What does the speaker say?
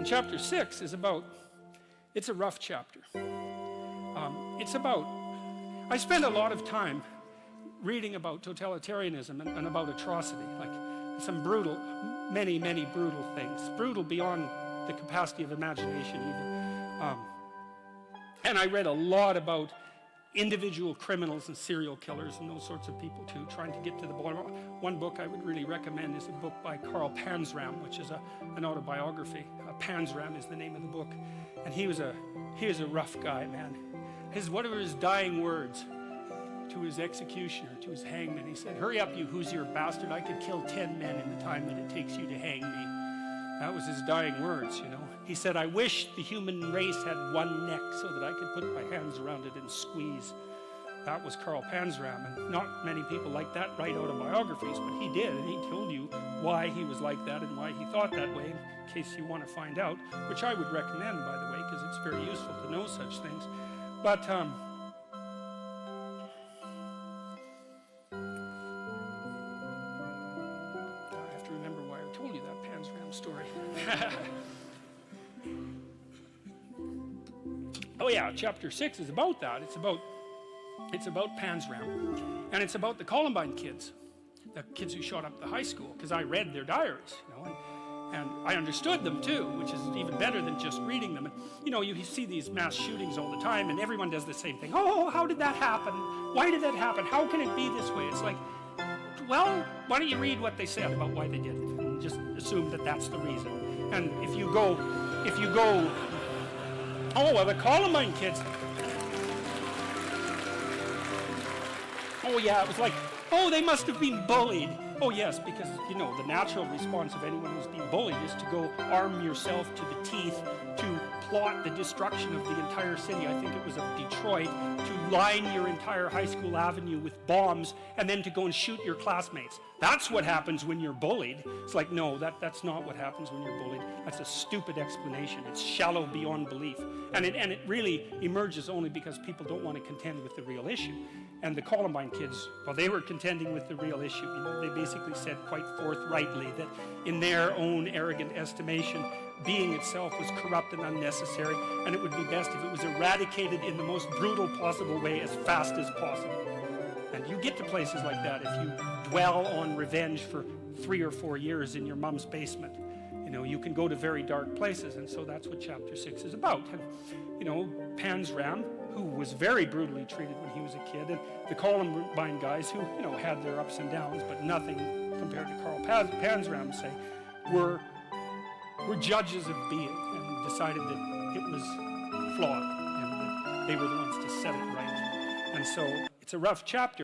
And chapter 6 is about, it's a rough chapter. It's about, I spend a lot of time reading about totalitarianism and about atrocity, like some brutal, many brutal things, brutal beyond the capacity of imagination even. And I read a lot about individual criminals and serial killers and those sorts of people too, trying to get to the bottom. One book I would really recommend is a book by Carl-Panzram, which is an autobiography. Panzram is the name of the book. And he was a rough guy, man. What were his dying words to his executioner, to his hangman? He said, "Hurry up, you Hoosier bastard. I could kill 10 men in the time that it takes you to hang me." That was his dying words, you know. He said, "I wish the human race had one neck so that I could put my hands around it and squeeze." That was Carl Panzram, and not many people like that write autobiographies, but he did, and he told you why he was like that and why he thought that way, in case you want to find out, which I would recommend, by the way, because it's very useful to know such things. But I have to remember why I told you that Panzram story. Oh yeah, chapter 6 is about that. It's about Panzram, and it's about the Columbine kids, the kids who shot up the high school, because I read their diaries, you know, and I understood them too, which is even better than just reading them. And you know, you see these mass shootings all the time, and everyone does the same thing. Oh, how did that happen? Why did that happen? How can it be this way? It's like, well, why don't you read what they said about why they did it, and just assume that that's the reason. And if you go, oh, well, the Columbine kids, oh yeah, it was like, oh, they must have been bullied. Oh yes, because, you know, the natural response of anyone who's being bullied is to go arm yourself to the teeth to plot the destruction of the entire city. I think it was of Detroit, to line your entire high school avenue with bombs and then to go and shoot your classmates. That's what happens when you're bullied. It's like, no, that's not what happens when you're bullied. That's a stupid explanation. It's shallow beyond belief. And it really emerges only because people don't want to contend with the real issue. And the Columbine kids, well, they were contending with the real issue. You know, they basically said quite forthrightly that in their own arrogant estimation, being itself was corrupt and unnecessary, and it would be best if it was eradicated in the most brutal possible way as fast as possible. And you get to places like that if you dwell on revenge for 3 or 4 years in your mom's basement. You know, you can go to very dark places, and so that's what chapter 6 is about. And, you know, Panzram, who was very brutally treated when he was a kid, and the Columbine guys who, you know, had their ups and downs, but nothing compared to Carl Panzram, say, were judges of being and decided that it was flawed and that they were the ones to set it right. And so it's a rough chapter.